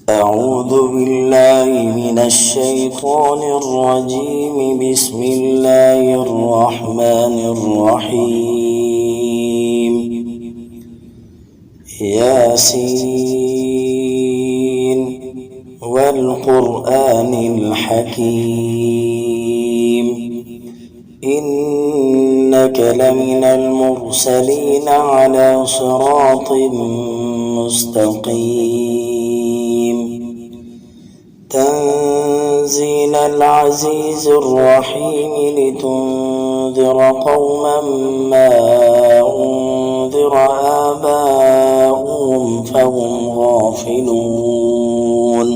أعوذ بالله من الشيطان الرجيم. بسم الله الرحمن الرحيم. ياسين والقرآن الحكيم إنك لمن المرسلين على صراط مستقيم. تنزيل العزيز الرحيم لتنذر قوما ما أنذر آباؤهم فهم غافلون.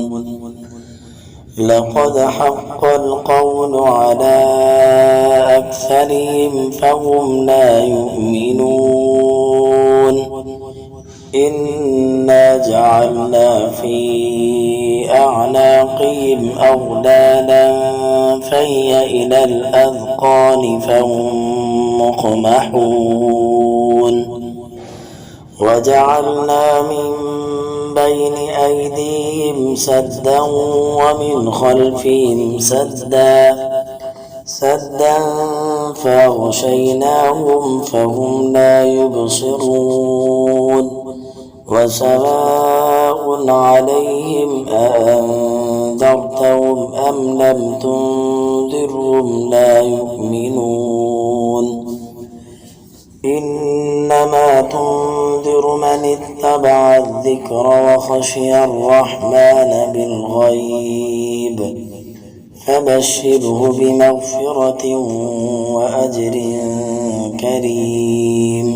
لقد حق القول على أكثرهم فهم لا يؤمنون. إنا جعلنا في أعناقهم أغلالا فهي إلى الأذقان فهم مقمحون. وجعلنا من بين أيديهم سدا ومن خلفهم سدا فأغشيناهم فهم لا يبصرون. وسواء عليهم أأنذرتهم أم لم تنذرهم لا يؤمنون. إنما تنذر من اتبع الذكر وخشي الرحمن بالغيب فبشره بمغفرة وأجر كريم.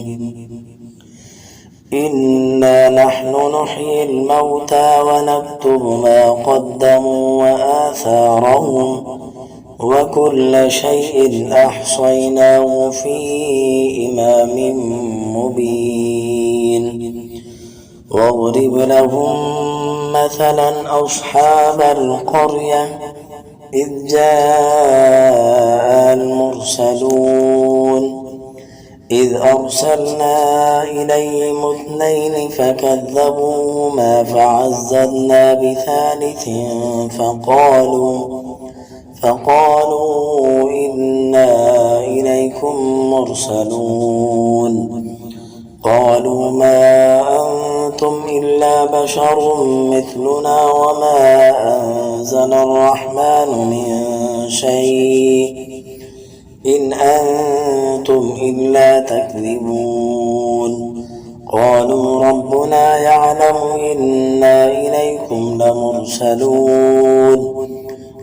إنا نحن نحيي الموتى ونكتب ما قدموا وآثارهم وكل شيء أحصيناه في إمام مبين. واضرب لهم مثلا أصحاب القرية إذ جاء المرسلون إذ أرسلنا إليهم 2 فكذبوهما فعززنا بثالث فقالوا إنا إليكم مرسلون. قالوا ما أنتم إلا بشر مثلنا وما أنزل الرحمن من شيء إن أنتم إلا تكذبون. قالوا ربنا يعلم إنا إليكم لمرسلون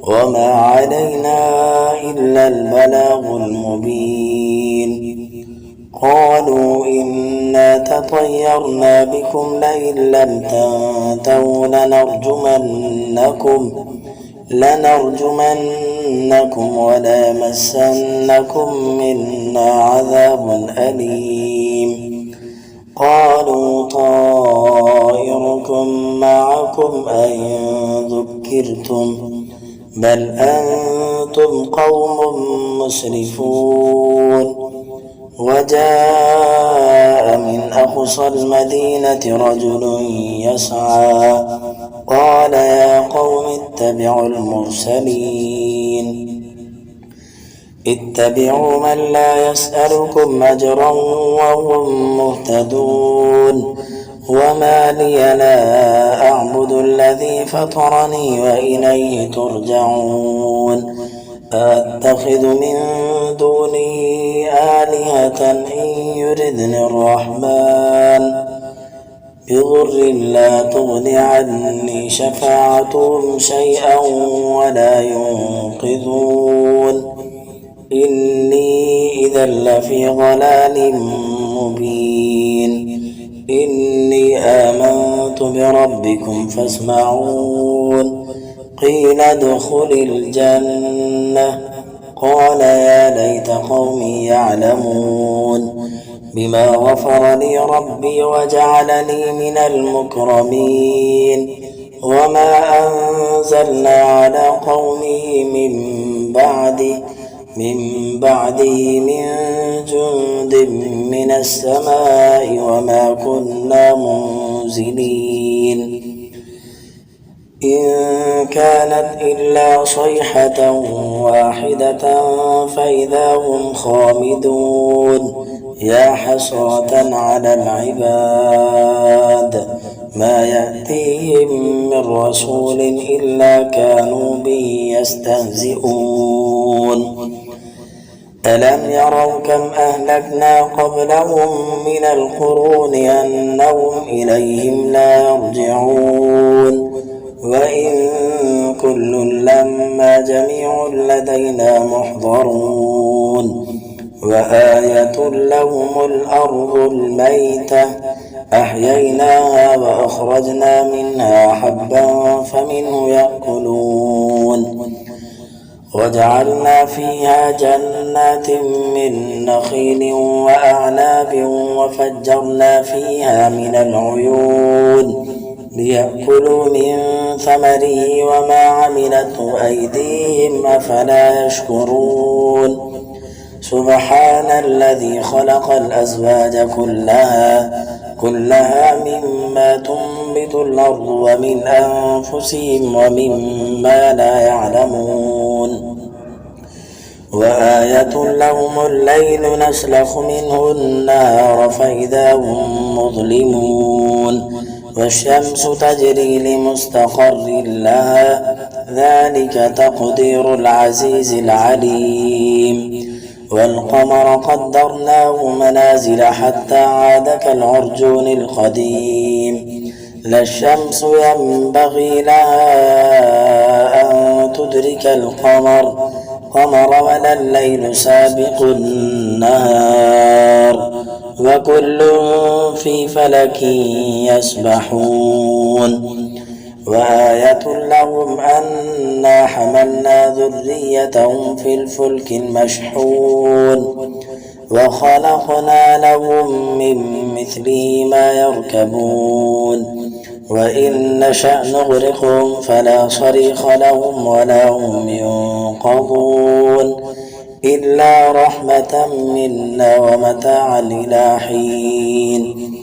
وما علينا إلا البلاغ المبين. قالوا إنا تطيرنا بكم لئن لم تنتهوا لنرجمنكم وليمسنكم منا عذاب أليم. قالوا طائركم معكم أئن ذكرتم بل أنتم قوم مسرفون. وجاء من أقصى المدينة رجل يسعى قال يا قوم اتبعوا المرسلين اتبعوا من لا يسألكم أجرا وهم مهتدون. وما لي لا أعبد الذي فطرني وإليه ترجعون. أتخذ من دونه آلهة إن يردني الرحمن بضر لا تغن عني شفاعتهم شيئا ولا ينقذون. إني إذا لفي ضلال مبين. إني آمنت بربكم فاسمعون. قيل ادخل الجنة قال يا ليت قومي يعلمون بما غفر لي ربي وجعلني من المكرمين. وما أنزلنا على قومه من بعده من جند من السماء وما كنا منزلين. إن كانت إلا صيحة واحدة فإذا هم خامدون يا حسرة على العباد ما يأتيهم من رسول إلا كانوا به يستهزئون ألم يروا كم أهلكنا قبلهم من القرون أنهم إليهم لا يرجعون وإن كل لما جميع لدينا محضرون وآية لهم الأرض الميتة أحييناها وأخرجنا منها حبا فمنه يأكلون وجعلنا فيها جنات من نخيل وأعناب وفجرنا فيها من العيون ليأكلوا من ثمره وما عملته أيديهم أفلا يشكرون سبحان الذي خلق الأزواج كلها مما تنبت الأرض ومن أنفسهم ومما لا يعلمون وآية لهم الليل نسلخ منه النهار فإذا هم مظلمون والشمس تجري لمستقر لها ذلك تقدير العزيز العليم والقمر قدرناه منازل حتى عاد كالعرجون القديم لا الشمس ينبغي لها أن تدرك القمر ولا الليل سابق النهار وكل في فلك يسبحون وآية لهم أنا حملنا ذريتهم في الفلك المشحون وخلقنا لهم من مثله ما يركبون وإن نشأ نغرقهم فلا صريخ لهم ولا هم ينقذون إلا رحمة منا ومتاعا إلى حين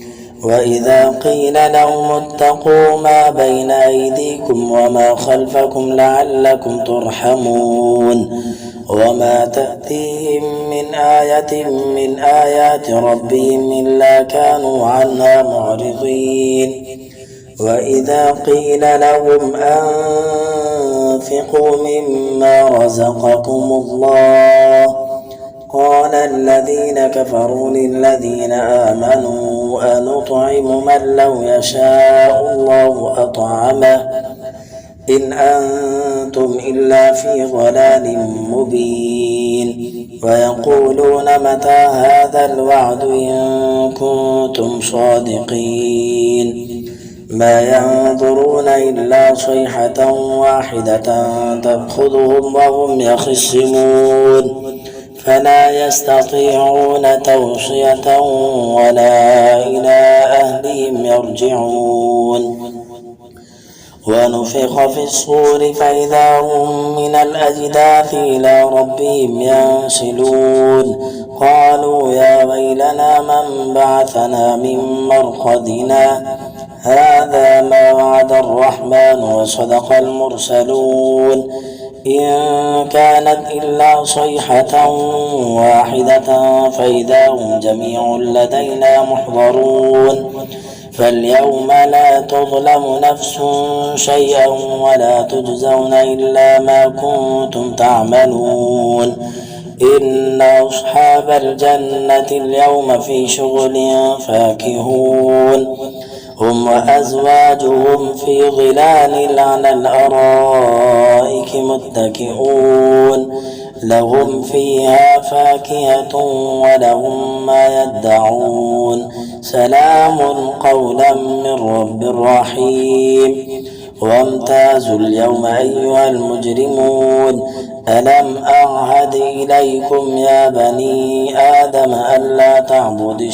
وإذا قيل لهم اتقوا ما بين أيديكم وما خلفكم لعلكم ترحمون وما تأتيهم من آية من آيات ربهم إلا كانوا عنها معرضين وإذا قيل لهم أنفقوا مما رزقكم الله قال الذين كفروا للذين آمنوا أنطعم من لو يشاء الله أطعمه إن أنتم إلا في ضلال مبين ويقولون متى هذا الوعد إن كنتم صادقين ما ينظرون إلا صيحة واحدة تأخذهم وهم يخصمون فلا يستطيعون توصية ولا إلى أهلهم يرجعون ونفخ في الصور فإذا هم من الأجداث إلى ربهم ينسلون قالوا يا ويلنا من بعثنا من مرقدنا هذا ما وعد الرحمن وصدق المرسلون إن كانت إلا صيحة واحدة فإذا هم جميع لدينا محضرون فاليوم لا تظلم نفس شيئا ولا تجزون إلا ما كنتم تعملون إن أصحاب الجنة اليوم في شغل فاكهون هم وأزواجهم في ظلال على الأرائك متكئون لهم فيها فاكهة ولهم ما يدعون سلام قولا من رب رحيم وامتازوا اليوم أيها المجرمون ألم أعهد إليكم يا بني آدم ألا تعبدوا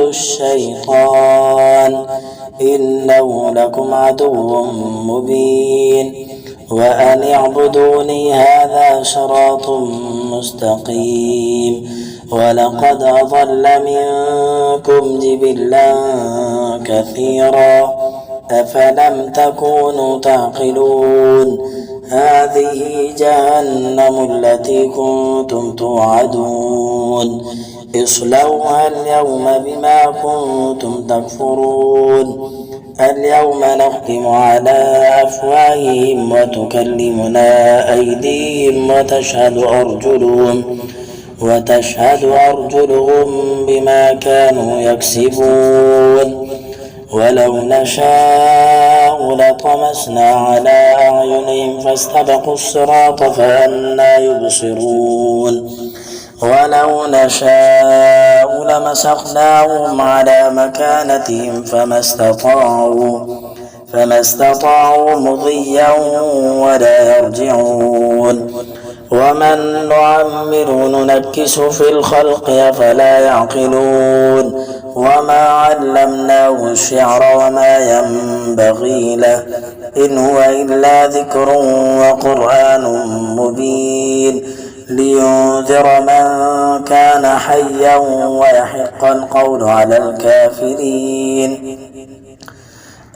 الشيطان إنه لكم عدو مبين وأن اعبدوني هذا صراط مستقيم ولقد أضل منكم جبلا كثيرا أفلم تكونوا تعقلون هذه جهنم التي كنتم توعدون اصلوها اليوم بما كنتم تكفرون اليوم نختم على أفواههم وتكلمنا أيديهم وتشهد أرجلهم بما كانوا يكسبون ولو نشاء لطمسنا على أعينهم فاستبقوا الصراط فأنى يبصرون ولو نشاء لمسخناهم على مكانتهم فما استطاعوا مضيا ولا يرجعون ومن نعمر ننكس في الخلق أفلا يعقلون وما علمناه الشعر وما ينبغي له إن هو إلا ذكر وقرآن مبين لينذر من كان حيا ويحق القول على الكافرين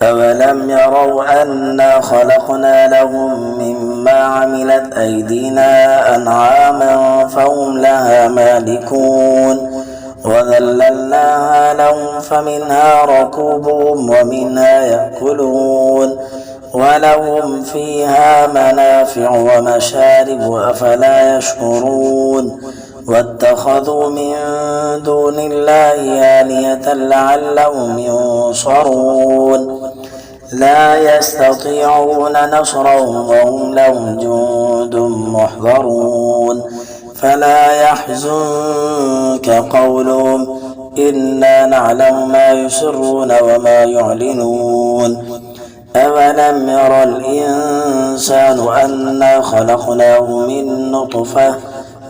أولم يروا أنا خلقنا لهم مما عملت أيدينا أنعاما فهم لها مالكون وذللناها لهم فمنها ركوبهم ومنها يأكلون ولهم فيها منافع ومشارب أفلا يشكرون واتخذوا من دون الله آلهة لعلهم ينصرون لا يستطيعون نصرهم وهم لهم جند محضرون فلا يحزنك قولهم إنا نعلم ما يسرون وما يعلنون أولم ير الإنسان أنا خلقناه من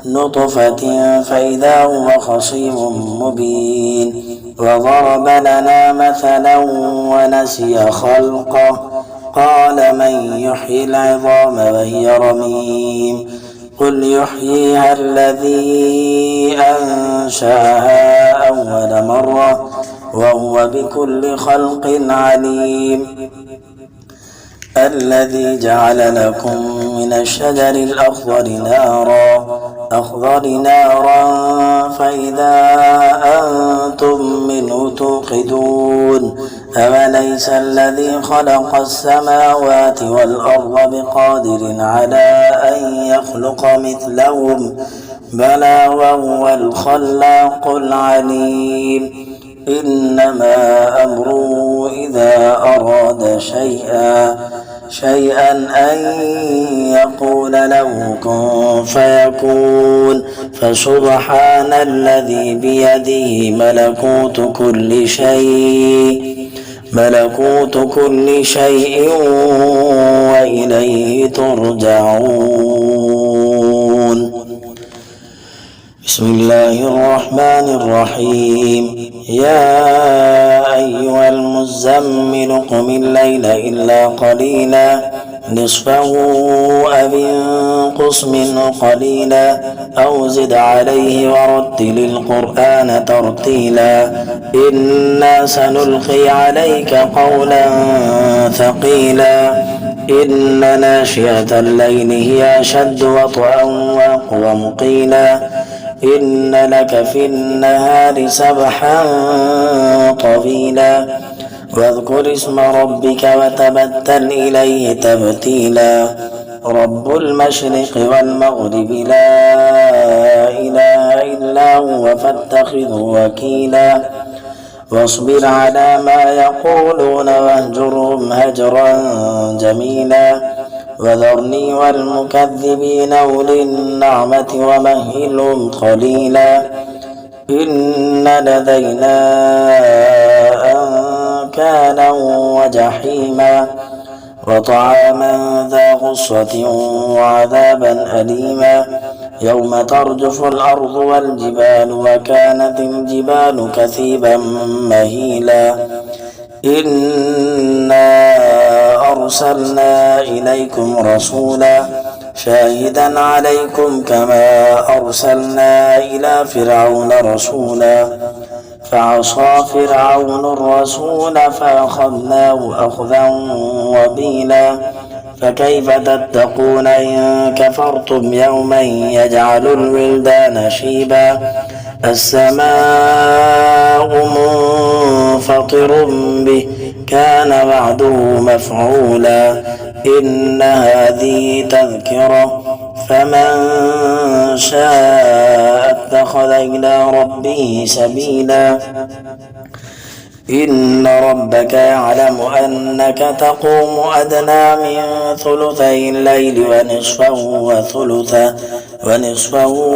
نطفة فإذا هو خصيم مبين وضرب لنا مثلا ونسي خلقه قال من يحيي العظام وهي رميم قل يحييها الذي أنشأها أول مرة وهو بكل خلق عليم الذي جعل لكم من الشجر الأخضر نارا فإذا أنتم منه توقدون أوليس الذي خلق السماوات والأرض بقادر على أن يخلق مثلهم بلى وهو الخلاق العليم إنما أمره إذا أراد شيئا أن يقول له كن فيكون فسبحان الذي بيده ملكوت كل شيء وإليه ترجعون بسم الله الرحمن الرحيم يا أيها المزمل قم الليل إلا قليلا نصفه أو انقص منه قليلا أو زد عليه ورتل القرآن ترتيلا إنا سنلقي عليك قولا ثقيلا إن ناشئة الليل هي أشد وطئا وأقوى مقيلا إن لك في النهار سبحا طويلا واذكر اسم ربك وتبتل إليه تبتيلا رب المشرق والمغرب لا إله إلا هو فاتخذه وكيلا واصبر على ما يقولون واهجرهم هجرا جميلا وذرني والمكذبين أولي النعمة ومهلهم قليلا إن لدينا أنكالا وجحيما وطعاما ذا غصة وعذابا أليما يوم ترجف الأرض والجبال وكانت الجبال كثيبا مهيلا إنا أرسلنا إليكم رسولا شاهدا عليكم كما أرسلنا إلى فرعون رسولا فعصى فرعون الرسول فأخذناه أخذا وبيلا فكيف تتقون إن كفرتم يوما يجعل الولدان شيبا السماء منفطر به كان وعده مفعولا إن هذه تذكرة فمن شاء اتخذ إلى ربه سبيلا إن ربك يعلم أنك تقوم أدنى من ثلثي الليل ونصفه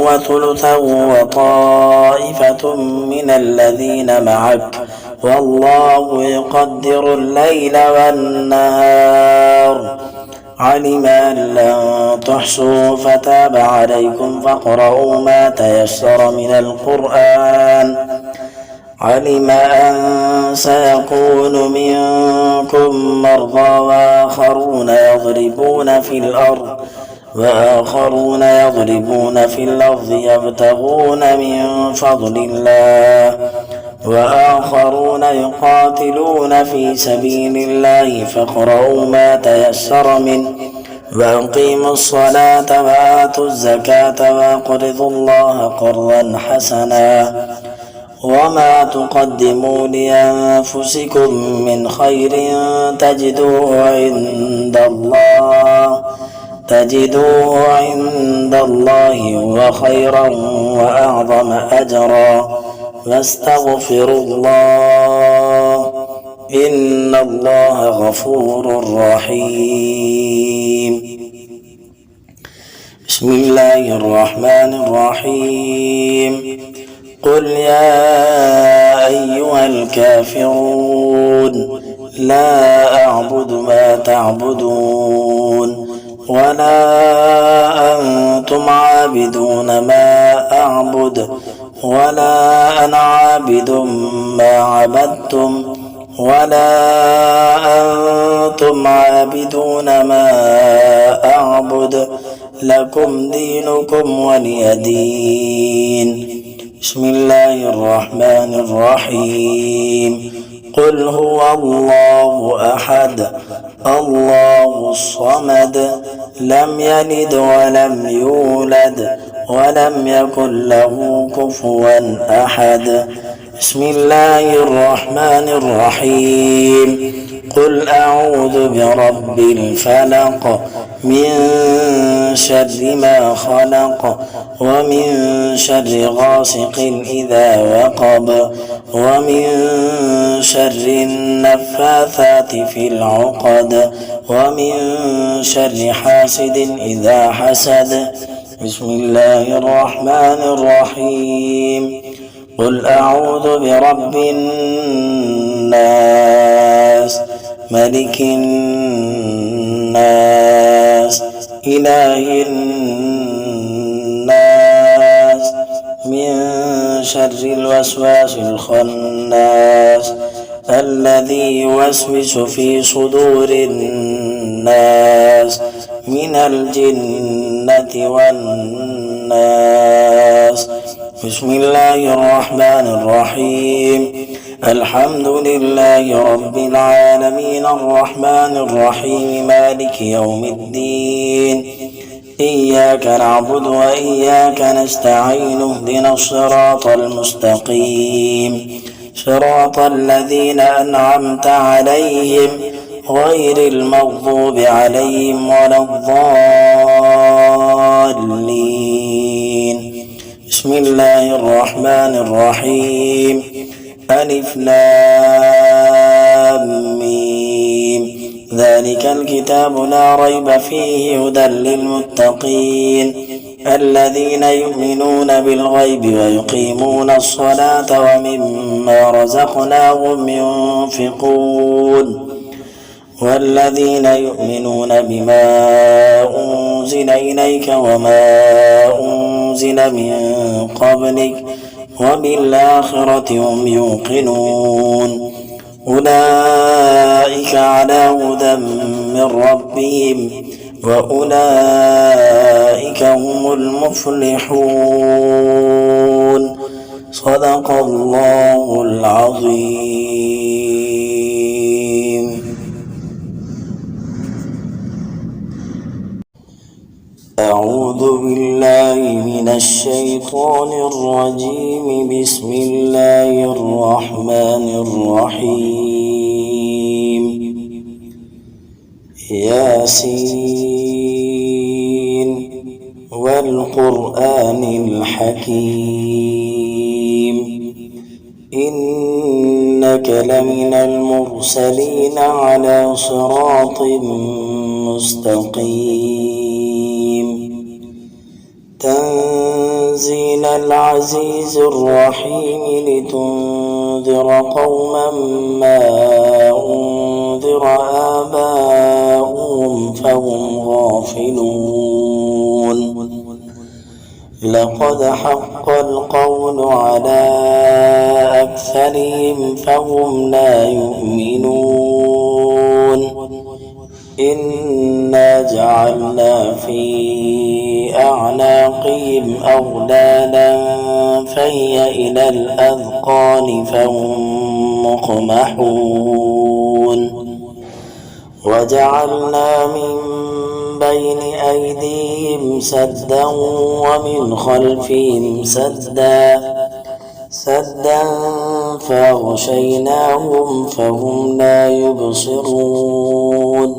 وثلثه وطائفة من الذين معك والله يقدر الليل والنهار علم أن لن تحصوا فتاب عليكم فاقرؤوا ما تيسر من القرآن علم أن سيكون منكم مرضى وآخرون يضربون في الأرض يبتغون من فضل الله وآخرون يقاتلون في سبيل الله فاقرؤوا ما تيسر منه وأقيموا الصلاة وآتوا الزكاة وأقرضوا الله قرضا حسنا وما تقدموا لأنفسكم من خير تجدوه عند الله وخيرا وأعظم أجرا واستغفروا الله إن الله غفور رحيم بسم الله الرحمن الرحيم قل يا أيها الكافرون لا أعبد ما تعبدون ولا أنتم عابدون ما أعبد ولا أنا عابد ما عبدتم ولا أنتم عابدون ما أعبد لكم دينكم ولي دين بسم الله الرحمن الرحيم قل هو الله أحد الله الصمد لم يلد ولم يولد ولم يكن له كفوا أحد بسم الله الرحمن الرحيم قل أعوذ برب الفلق من شر ما خلق ومن شر غاسق إذا وقب ومن شر النفاثات في العقد ومن شر حاسد إذا حسد بسم الله الرحمن الرحيم قل أعوذ برب الناس ملك الناس إله الناس من شر الوسواس الخناس الذي يوسوس في صدور الناس من الجنة والناس بسم الله الرحمن الرحيم الحمد لله رب العالمين الرحمن الرحيم مالك يوم الدين إياك نعبد وإياك نستعين اهدنا الصراط المستقيم صراط الذين أنعمت عليهم غير المغضوب عليهم ولا الضالين بسم الله الرحمن الرحيم ألف لام ميم ذلك الكتاب لا ريب فيه هدى للمتقين الذين يؤمنون بالغيب ويقيمون الصلاة ومما رزقناهم ينفقون والذين يؤمنون بما أنزل إليك وما أنزل من قبلك وبالآخرة هم يوقنون أولئك على هدى من ربهم وأولئك هم المفلحون. صدق الله العظيم. أعوذ بالله من الشيطان الرجيم. بسم الله الرحمن الرحيم. ياسين والقرآن الحكيم إنك لمن المرسلين على صراط مستقيم تنزيل العزيز الرحيم لتنذر قوما ما أنذر آباؤهم فهم غافلون. لقد حق القول على أكثرهم فهم لا يؤمنون. إنا جعلنا في أعناقهم أغلالا فهي إلى الأذقان فهم مقمحون. وجعلنا من بين أيديهم سدا ومن خلفهم سدا فأغشيناهم فهم لا يبصرون.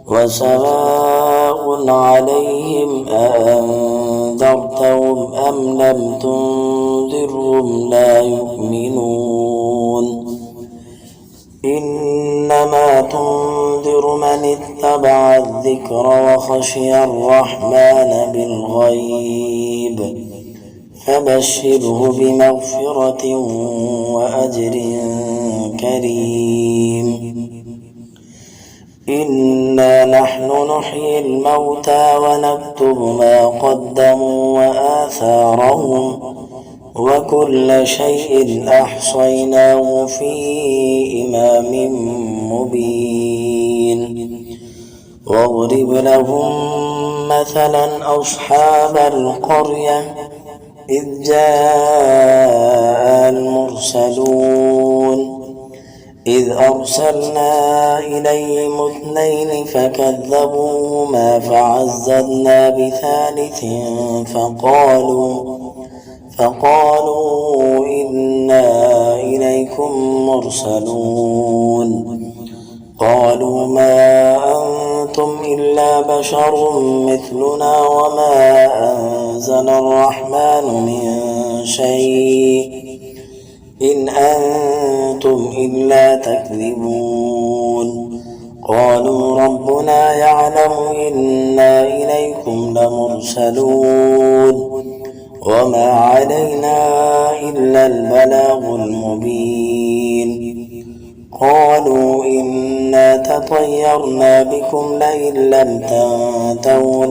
وسواء عليهم أأنذرتهم أم لم تنذرهم لا يؤمنون. إنما تنذر من اتبع الذكر وخشي الرحمن بالغيب فبشره بمغفرة وأجر كريم. إنا نحن نحيي الموتى ونكتب ما قدموا وآثارهم وكل شيء أحصيناه في إمام مبين. واضرب لهم مثلا أصحاب القرية إذ جاء المرسلون إذ أرسلنا إليهم 2 فكذبوهما فعززنا بثالث فقالوا إنا إليكم مرسلون. قالوا ما أنتم إلا بشر مثلنا وما أنزل الرحمن من شيء إن أنتم إلا تكذبون. قالوا ربنا يعلم إنا إليكم لمرسلون وما علينا إلا البلاغ المبين. قالوا إنا تطيرنا بكم لئن لم تنتهوا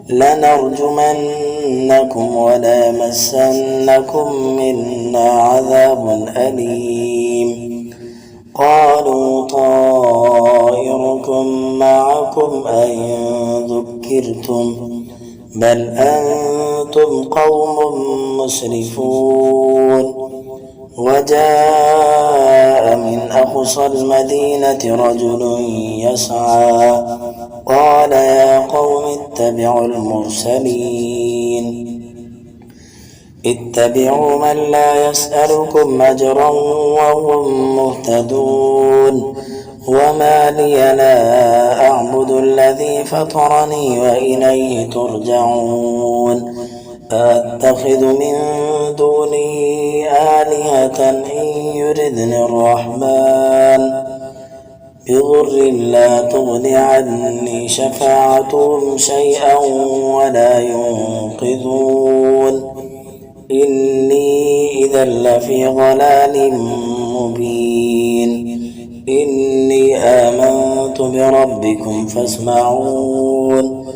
لنرجمنكم وليمسنكم منا عذاب أليم. قالوا طائركم معكم أئن ذكرتم بل أنتم قوم مسرفون. وجاء من أقصى المدينة رجل يسعى قال يا قوم اتبعوا المرسلين اتبعوا من لا يسألكم أجرا وهم مهتدون. وما لي لا أعبد الذي فطرني وإليه ترجعون. أتخذ من دونه آلهة إن يردني الرحمن بضر لا تغن عني شفاعتهم شيئا ولا ينقذون. إني إذا لفي ضلال مبين. إني آمنت بربكم فاسمعون.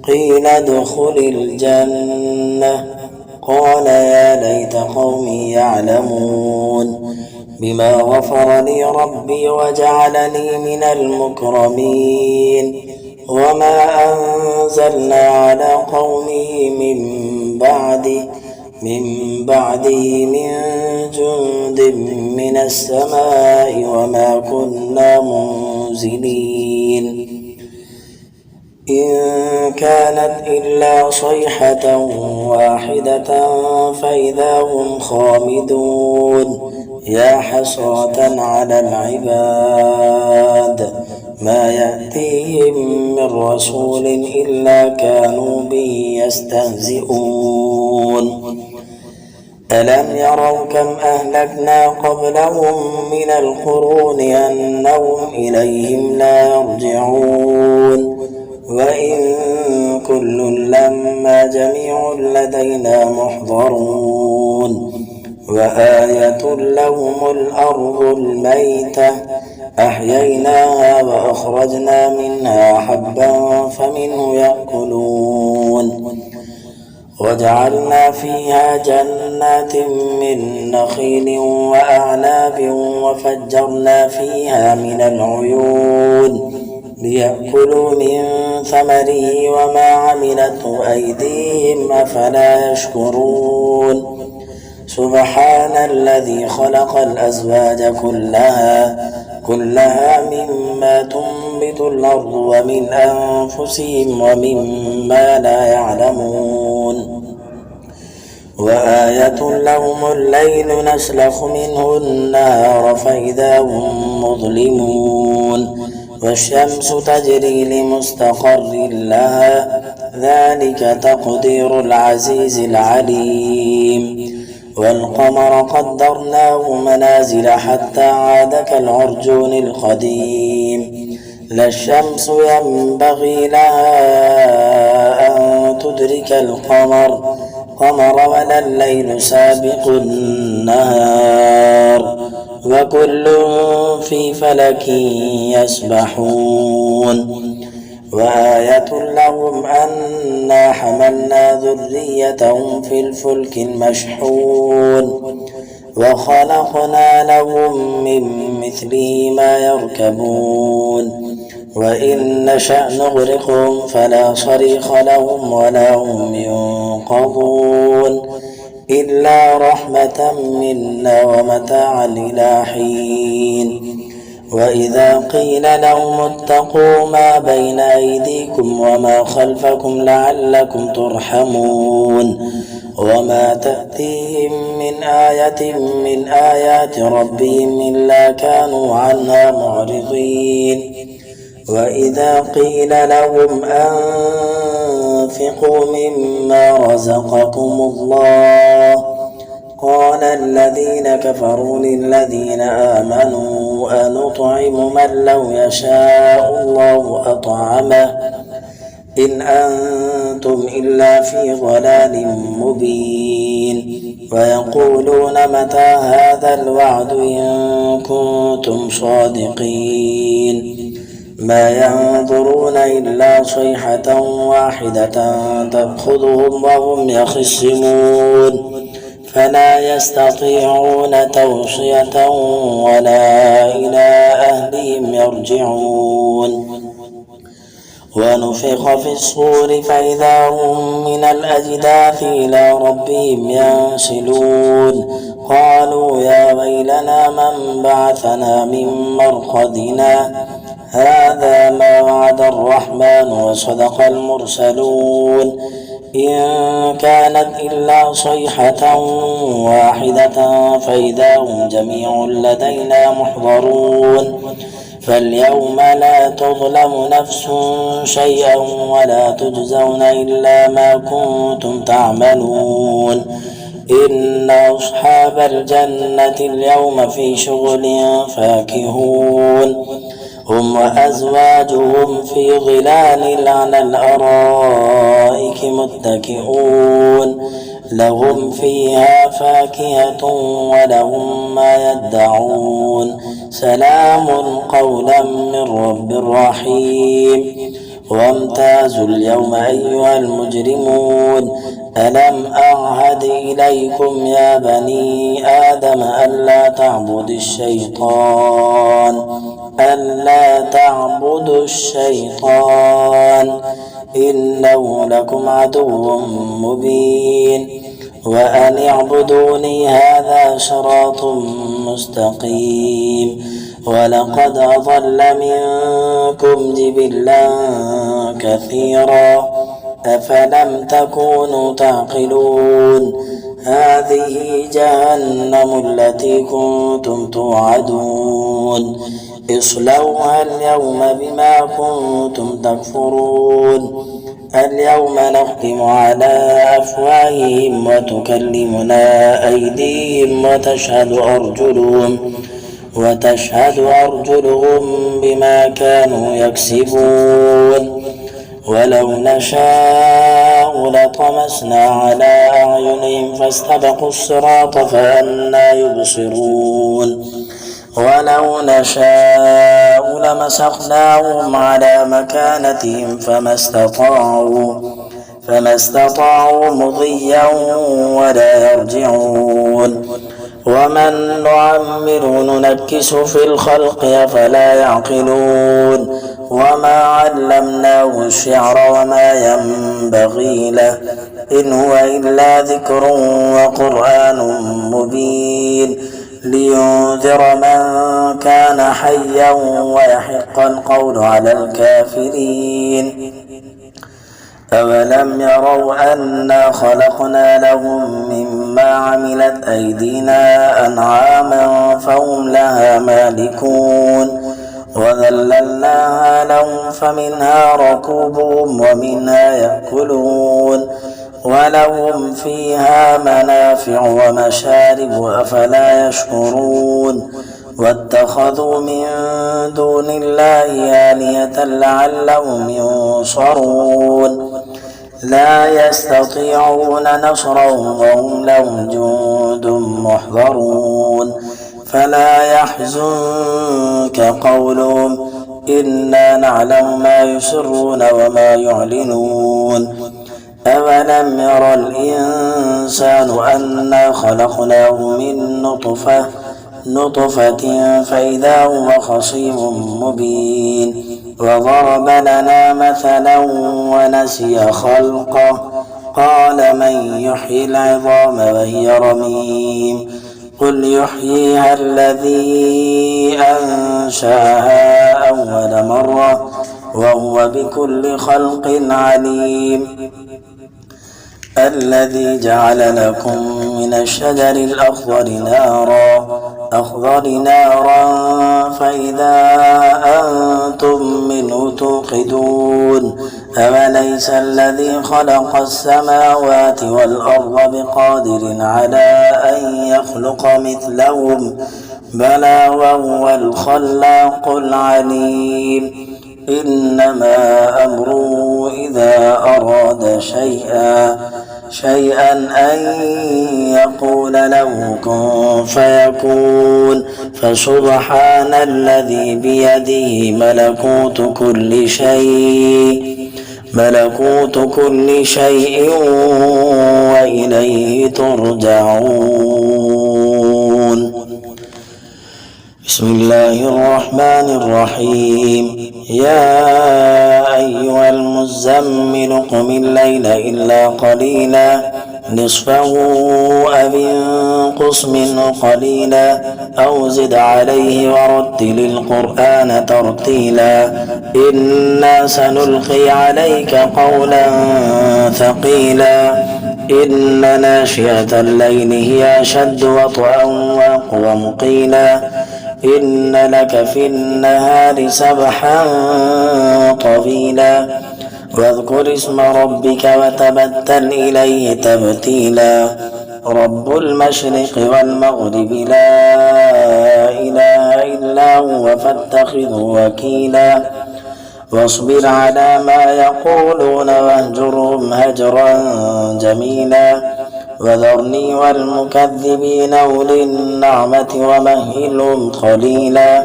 قيل ادخل الجنة قال يا ليت قومي يعلمون. بما غفر لي ربي وجعلني من المكرمين. وما أنزلنا على قومه من بعده من جند من السماء وما كنا منزلين. إن كانت إلا صيحة واحدة فإذا هم خامدون. يا حسرة على العباد ما يأتيهم من رسول إلا كانوا به يستهزئون. ألم يروا كم أهلكنا قبلهم من القرون أنهم إليهم لا يرجعون. وإن كل لما جميع لدينا محضرون. وآية لهم الأرض الميتة أحييناها وأخرجنا منها حبا فمنه يأكلون. وجعلنا فيها جنات من نخيل وأعناب وفجرنا فيها من العيون ليأكلوا من ثمره وما عملته أيديهم أفلا يشكرون. سبحان الذي خلق الأزواج كلها مما تنبت الأرض ومن أنفسهم ومما لا يعلمون. وآية لهم الليل نسلخ منه النهار فإذا هم مظلمون. والشمس تجري لمستقر لها ذلك تقدير العزيز العليم. والقمر قدرناه منازل حتى عاد كالعرجون القديم. لا الشمس ينبغي لها أن تدرك القمر ولا الليل سابق النهار وكل في فلك يسبحون. وآية لهم أنا حملنا ذريتهم في الفلك المشحون وخلقنا لهم من مثله ما يركبون. وإن نشأ نغرقهم فلا صريخ لهم ولا هم ينقذون إلا رحمة منا ومتاعا إلى حين. وإذا قيل لهم اتقوا ما بين أيديكم وما خلفكم لعلكم ترحمون. وما تأتيهم من آية من آيات ربهم إلا كانوا عنها معرضين. وإذا قيل لهم أنفقوا مما رزقكم الله قال الذين كفروا للذين آمنوا أنطعم من لو يشاء الله أطعمه إن أنتم إلا في ضلال مبين. ويقولون متى هذا الوعد إن كنتم صادقين. ما ينظرون إلا صيحة واحدة تأخذهم وهم يخصمون فلا يستطيعون توصية ولا إلى أهلهم يرجعون. ونفخ في الصور فإذا هم من الأجداث إلى ربهم ينسلون. قالوا يا ويلنا من بعثنا من مرقدنا هذا ما وعد الرحمن وصدق المرسلون. إن كانت إلا صيحة واحدة فإذا هم جميع لدينا محضرون. فاليوم لا تظلم نفس شيئا ولا تجزون إلا ما كنتم تعملون. إن أصحاب الجنة اليوم في شغل فاكهون هم وأزواجهم في ظلال على الأرائك متكئون لهم فيها فاكهة ولهم ما يدعون سلام قولا من رب رحيم. وامتازوا اليوم أيها المجرمون ألم أعهد إليكم يا بني آدم ألا تعبدوا الشيطان إنه لكم عدو مبين وأن اعبدوني هذا صراط مستقيم ولقد أضل منكم جبلا كثيرا أفلم تكونوا تعقلون هذه جهنم التي كنتم توعدون اصلوها اليوم بما كنتم تكفرون اليوم نختم على أفواههم وتكلمنا أيديهم وتشهد أرجلهم بما كانوا يكسبون ولو نشاء لطمسنا على أعينهم فاستبقوا الصراط فأنى يبصرون ولو نشاء لمسخناهم على مكانتهم فما استطاعوا مضيا ولا يرجعون ومن نعمره ننكس في الخلق أفلا يعقلون وما علمناه الشعر وما ينبغي له إن هو إلا ذكر وقرآن مبين لينذر من كان حيا ويحق القول على الكافرين أولم يروا أنا خلقنا لهم مما عملت أيدينا أنعاما فهم لها مالكون وذللناها لهم فمنها ركوبهم ومنها يأكلون ولهم فيها منافع ومشارب أفلا يشكرون واتخذوا من دون الله آلهة لعلهم ينصرون لا يستطيعون نصرهم وهم لهم جند محضرون فلا يحزنك قولهم إنا نعلم ما يسرون وما يعلنون أولم ير الإنسان أنا خلقناه من نطفة فإذا هو خصيم مبين وضرب لنا مثلا ونسي خلقه قال من يحيي العظام وهي رميم قل يحييها الذي أنشأها أول مرة وهو بكل خلق عليم الذي جعل لكم من الشجر الأخضر نارا فإذا أنتم منه توقدون أوليس الذي خلق السماوات والأرض بقادر على أن يخلق مثلهم بلى وهو الخلاق العليم إنما أمره إذا أراد شيئا أن يقول له كن فيكون فسبحان الذي بيده ملكوت كل شيء وإليه ترجعون بسم الله الرحمن الرحيم يا أيها المزمل قم الليل إلا قليلا نصفه أو انقص منه قليلا أو زد عليه ورتل القرآن ترتيلا إنا سنلقي عليك قولا ثقيلا إن ناشئة الليل هي أشد وطئا وأقوم قيلا إن لك في النهار سبحا طويلا واذكر اسم ربك وتبتل إليه تبتيلا رب المشرق والمغرب لا إله إلا هو فاتخذه وكيلا واصبر على ما يقولون واهجرهم هجرا جميلا وذرني والمكذبين أولي النعمة ومهلهم قليلا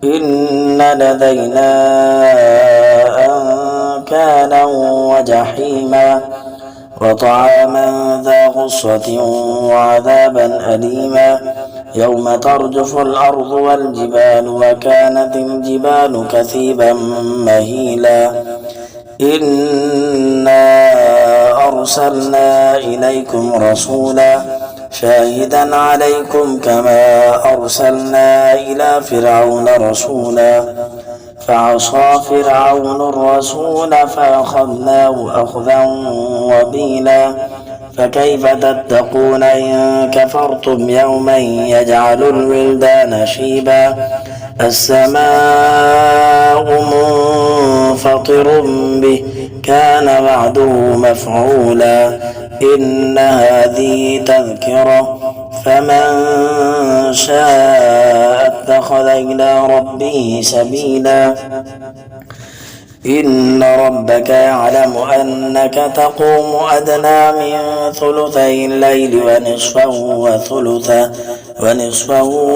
إن لدينا أنكالا وجحيما وطعاما ذا غصة وعذابا أليما يوم ترجف الأرض والجبال وكانت الجبال كثيبا مهيلا إنا أرسلنا إليكم رسولا شاهدا عليكم كما أرسلنا إلى فرعون رسولا فعصى فرعون الرسول فأخذناه أخذا وبيلا فكيف تتقون إن كفرتم يوما يجعل الولدان شيبا السماء منفطر به كان وعده مفعولا إن هذه تذكرة فمن شاء اتخذ إلى ربه سبيلا إن ربك يعلم أنك تقوم أدنى من ثلثي الليل ونصفه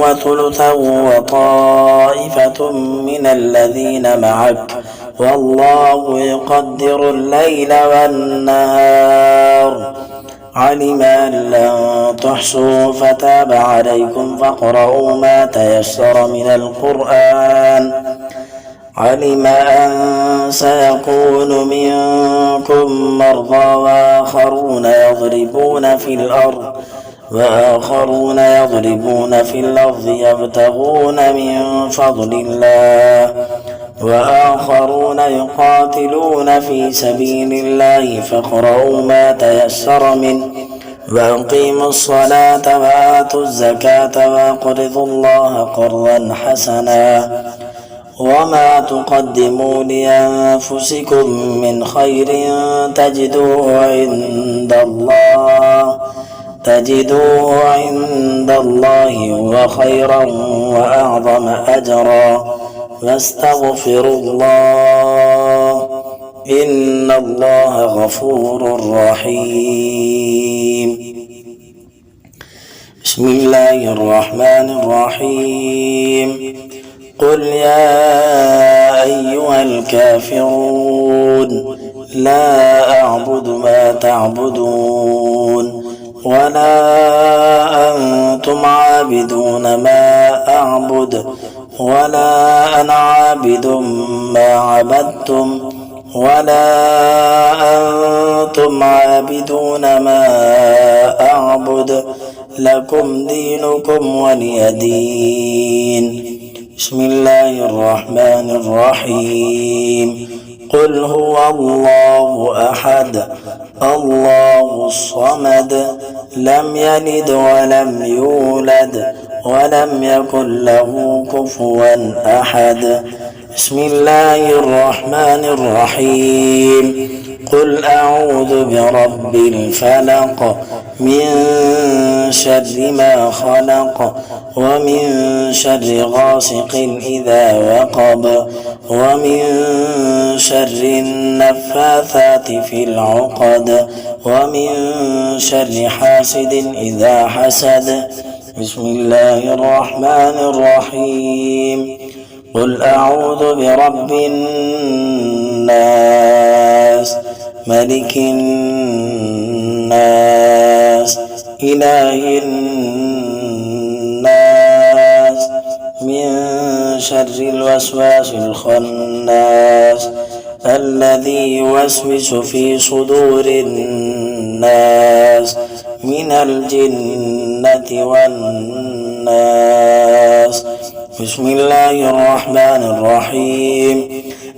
وثلثه وطائفة من الذين معك والله يقدر الليل والنهار علم أن لن تحصوا فتاب عليكم فاقرؤوا ما تيسر من القرآن علم أن سيكون منكم مرضى وآخرون يضربون في الأرض يبتغون من فضل الله وآخرون يقاتلون في سبيل الله فاقرؤوا ما تيسر منه وأقيموا الصلاة وآتوا الزكاة وأقرضوا الله قرضا حسنا وما تقدموا لأنفسكم من خير تجدوه عند الله هو خيرا وأعظم أجرا واستغفروا الله إن الله غفور رحيم بسم الله الرحمن الرحيم قل يا أيها الكافرون لا أعبد ما تعبدون ولا أنتم عابدون ما أعبد ولا أنا عابد ما عبدتم ولا أنتم عابدون ما أعبد لكم دينكم ولي دين بسم الله الرحمن الرحيم قل هو الله أحد الله الصمد لم يلد ولم يولد ولم يكن له كفوا أحد بسم الله الرحمن الرحيم قل أعوذ برب الفلق من شر ما خلق ومن شر غاسق إذا وقب ومن شر النفاثات في العقد ومن شر حاسد إذا حسد بسم الله الرحمن الرحيم قل أعوذ برب الناس ملك الناس إله الناس من شر الوسواس الخناس الذي يوسوس في صدور الناس من الجنة والناس بسم الله الرحمن الرحيم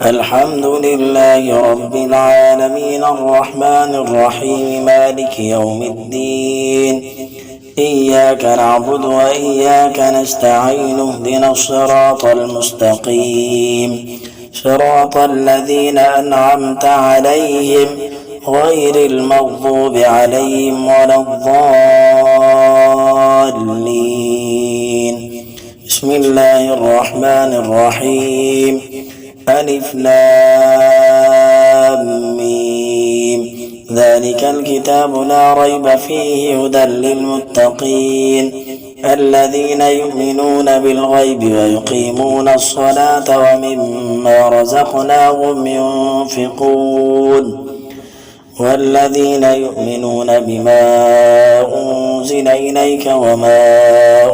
الحمد لله رب العالمين الرحمن الرحيم مالك يوم الدين إياك نعبد وإياك نستعين اهدنا الصراط المستقيم صراط الذين أنعمت عليهم غير المغضوب عليهم ولا الضالين بسم الله الرحمن الرحيم ألف لام ميم ذلك الكتاب لا ريب فيه هدى للمتقين الذين يؤمنون بالغيب ويقيمون الصلاة ومما رزقناهم ينفقون والذين يؤمنون بما أنزل إليك وما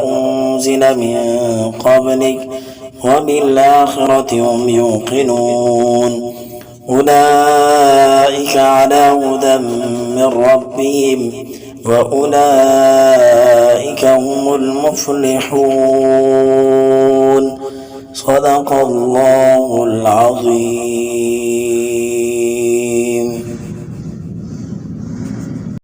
أنزل من قبلك وبالآخرة هم يوقنون أولئك على هدى من ربهم وأولئك هم المفلحون. صدق الله العظيم.